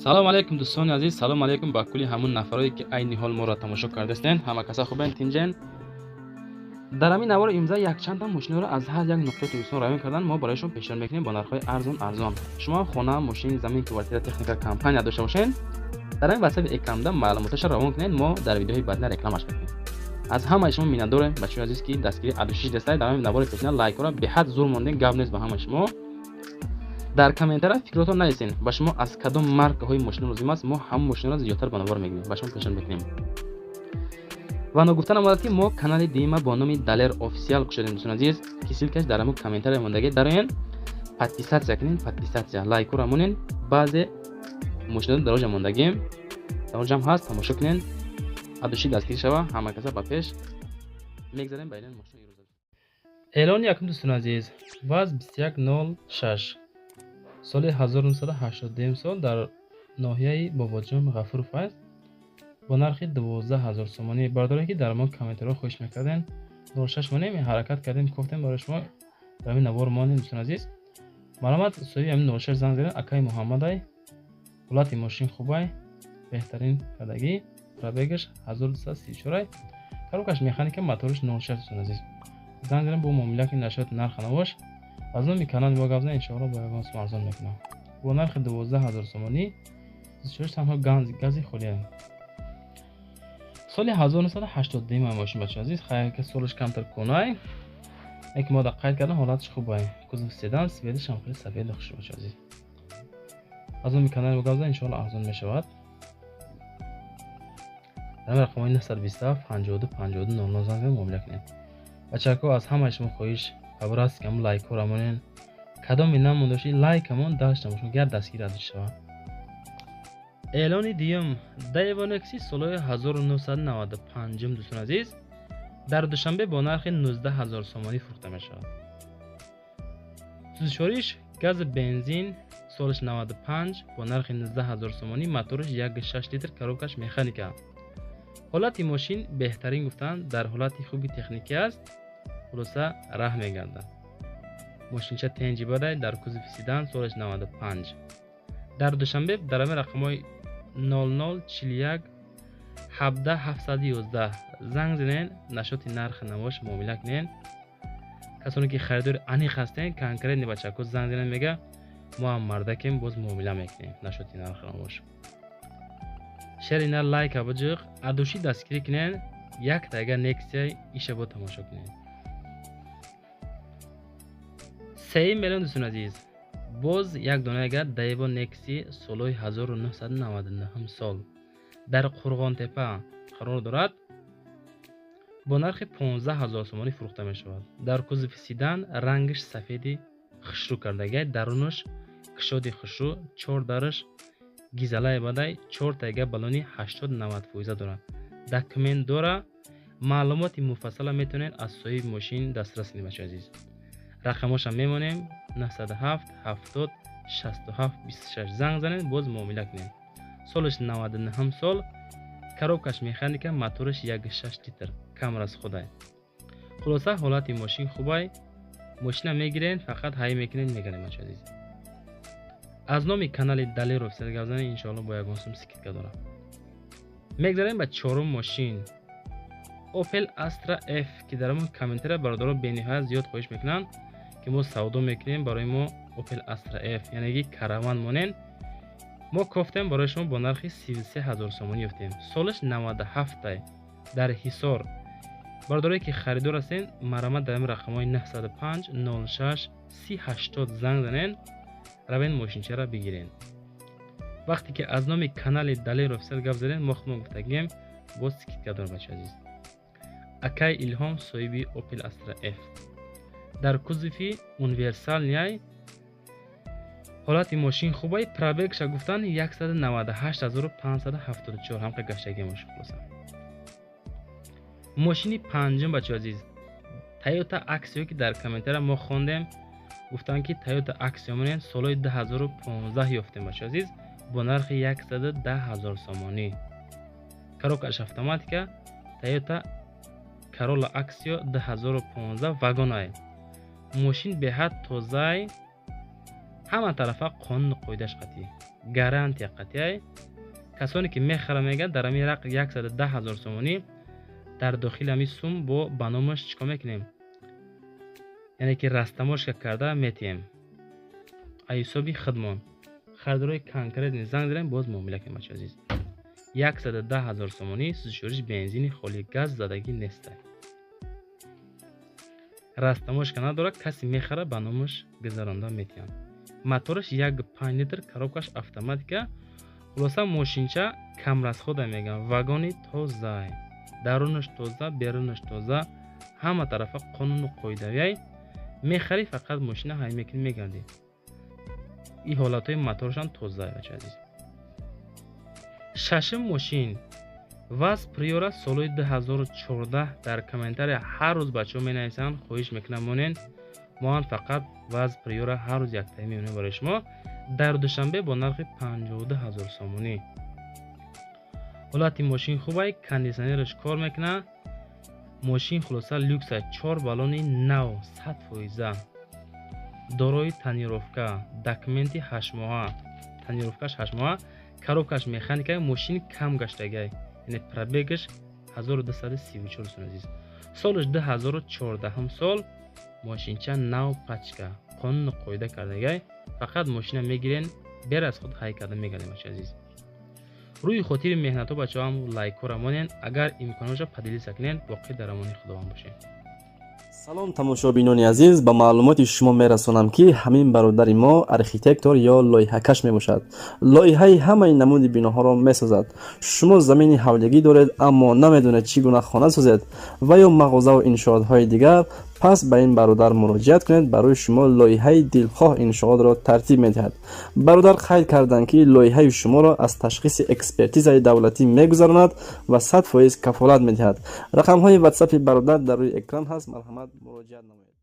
салом алейкум дӯстони азиз, салом алейкум ба кулли ҳамон нафароне ки айни ҳол моро тамошо кардастен. Ҳама каса хубен тинҷен. дар ҳамин навори имза якчандта мошинҳоро аз ҳар як нуқтаи Tojikiston район кардан мо барояшон пешниҳод мекунем бо нархҳои арзон. Шумо хона, мошин, замин, квартира, техника, компания дошта бошед, дар ҳамин васаби рекламда маълумоташа равон кунед, мо дар видеоҳои баъдина рекламаш мекунем. аз ҳамаи шумо миннатдорем бачаҳои азиз ки дастгири адушиш дастаед дар ҳамин навори пешниҳо лайкҳоро беҳад зур мондем, гап нест ба ҳамаи шумо. дар комментария фикротон нависен ба шумо аз кадом маркаҳои мошин лозим аст, мо ҳамон мошинҳоро зиёдтар ба навор мегирем, ба шумо пешниҳод мекунем. ва ногуфта намояд ки мо канали дима бо номи Daler Official кушодем дӯстон азиз, ки силкаш дар ҳамон комментария мондаги дароен подписатсия кунен, подписатсия лайкҳоро монен, баъзе мошинҳои дар оҷа мондагим дар оҷам ҳаст, тамошо кунен, адуши дастгирӣ шава, ҳама каса ба пеш мегзарем ба эълони мошин ирӯза. эълони якум дӯстон азиз, ваз 2106 соли 1982 сол дар ноҳияи Бобоҷон Ғафуров аст бо нархи 12000 сомонӣ. бардоре ки дар мон комментарҳо хоҳиш мекарден 06 монем ҳаракат кардем, гуфтем барои шумо дар ҳамин навор монем дӯстон азиз. маълумот соҳиби ҳамин 06 занг занед, акаи Муҳаммадай, ҳолати мошин хубай, беҳтарин кардагӣ, пробегаш 1234 коробкаш механика, моториш 06 дӯстон азиз. занг занед бо муомила ки нашод нарха навош аз номи канали мо гап занед, иншоалло бо ягон сум арзон мекунам. бо нархи 12000 сомонӣ 24 танҳо гази холия. соли 1982 мошин бача азиз, хайр ки солиш камтар конай, яке мода қайд кардам, ҳолатиш хубай. кузов седан, свети шамхори сафед хуш бача азиз. аз номи канали мо гап занед, иншоалло арзон мешавад. дар рақамҳои 927 52 52 00 занг занед, муомила кунед. бачаҳо, аз ҳамаи шумо хоҳиш қабул аст ки ҳамон лайкҳоро монен, кадоми намондаши лайкамон дастамон гар дастгир адуш шава. эълони дуюм, Daewoo Nexi солҳои 1995 дӯстон азиз, дар душанбе бо нархи 19000 сомонӣ фурӯхта мешавад. сӯзишвориш гази бензин, солиш 95 бо нархи 19000 сомонӣ, моториш 1.6 литр, коробкаш механика. ҳолати мошин беҳтарин гуфтанд, дар ҳолати хуби техникӣ аст, хулоса раҳ мегардад. мошинча тенҷи бадай, дар кузови седан, солиш 95. дар душанбе дар ҳамин рақамҳои 0041 17 711 занг занен, нашоти нархи навош муомила кунен. касоне ки харидори аниқ ҳастен, конкретни бачаҳо занг занен мега мо ҳам мардакем, боз муомила мекунем нашоти нархи навош. шерина лайка баҷиқ адуши дастгирӣ кунен, як тайга Nexia иша бо тамошо кунен. 3 миллион дӯстон азиз, боз як донаga Daewoo Nexi солҳои 1999 сол дар Қурғонтепа қарор дорад, бо нархи 15000 сомонӣ фурӯхта мешавад. дар кузови седан, рангиш сафеди хушрӯ кардагӣ, дарунаш кишоди хушрӯ, 4 дараш гизалаи бадай, 4 тайга балони 80-90% дорад. документ дора. маълумоти муфассала метавонед аз соҳиби мошин дастрас кунед бачаҳои азиз. рақамоша мемонем 907 70 67 26 занг занед, боз муомила кунед. солиш 99 сол, коробкаш механика, моториш 1.6 литр, камерас худай. хулоса ҳолати мошин хубай, мошина мегирен, фақат ҳай мекунед, мегарем бачаҳои азиз. аз номи канали Daler Official гап занед, иншоалло бо ягон сум скидка дорам. мегзарем ба чорум мошин, Opel Astra F, ки дар ҳамон комментария бародаро бениҳоят зиёд хоҳиш мекунанд ки мо савдо мекунем барои мо Opel Astra F, яъне ки караван монен. мо кофтем барои шумо бо нархи 33000 сомонӣ ёфтем. солиш 97 дар Ҳисор. бардоре ки харидор ҳастен, марамат дар ҳамин рақамҳои 905 06 3080 занг занен, равен мошинчаро бигирен. вақте ки аз номи канали Daler Official гап занед, мо худмон гуфтагем, боз скидка дорам бачаҳои азиз. акай Илҳом соҳиби Opel Astra F дар кузови универсал ниай, ҳолати мошин хубай, пробегша гуфтан 198574 ҳамқа гаштаги мошин хулоса. мошини панҷум бачаҳои азиз, Toyota Axio, ки дар комментария мо хондем, гуфтанд ки Toyota Axio монен солҳои 2015 ёфтем бачаҳои азиз, бо нархи 110000 сомонӣ. коробкаш автоматика, Toyota Corolla Axio 2015 вагонай. мошин беҳад тозай, ҳама тарафа қонуни қоидаш қатъӣ, гарантия қатъӣ. касоне ки мехара мегӯяд дар ҳамин рақм 110,000 сомонӣ дар дохили ҳамин сум бо ба номаш чикор мекунем, яъне ки растамошка карда метиҳем аз ҳисоби худмон. харидорои конкретни занг зарем, боз муомила кунем бачаҳои азиз. 110,000 сомонӣ сӯзишвориш бензини холи газ задагӣ нест. растамошка надорад, касе мехара ба номаш гузаронда метиҳам. мотораш 1.5 литр, коробкаш автоматика. хулоса мошинча камрасхода мегӯям. вагони тоза, дарунаш тоза, берунаш тоза, ҳама тарафа қонуну қоидавиай. мехарӣ фақат мошина ҳай мекунӣ мегардӣ. ин ҳолатҳои моторашам тоза бачаҳои азиз. шашм мошин ВАЗ Приора солҳои 2014 дар комментария ҳар рӯз бачаҳо менависанд, хоҳиш мекунам монен. моан фақат ВАЗ Приора ҳар рӯз яктаи меонем барои шумо дар душанбе бо нархи 52,000 сомонӣ. ҳолати мошин хубай, кондитсионераш кор мекунад. мошин хулоса люкса, 4 баллони нав 100%, дорои тонировка, документи 8 моҳа, тонировкаш 8 моҳа, коробкаш механикаи мошин кам гаштагай, яъне пробегаш 1234 сум азиз. солаш 2014 сол, мошинча нав пачка, қонуни қоида кардагай. фақат мошина мегирен, бер аз худ ҳай карда мегардем бачаҳои азиз. рӯи хотири меҳнатҳо бачаҳо ҳам лайкҳоро монен, агар имконошро падили сакнен, воқеъ дар амони худованд бошед. салом тамошобинони азиз, ба маълумоти шумо мерасонам ки ҳамин бародари мо архитектор ё лоиҳакаш мебошад. лоиҳаи ҳамаи намуди биноҳоро месозад. шумо замини ҳавлигӣ доред, аммо намедонед чӣ гуна хона созед ва ё мағозаву иншоотҳои дигар, пас ба ин бародар муроҷиат кунед. барои шумо лоиҳаи дилхоҳ иншоотро тартиб медиҳад. бародар қайд карданд ки лоиҳаи шуморо аз ташхиси экспертизаи давлатӣ мегузаронад ва 100% кафолат медиҳад. рақамҳои ватсапи бародар дар рӯи экран ҳаст. марҳамат, муроҷиат намоед.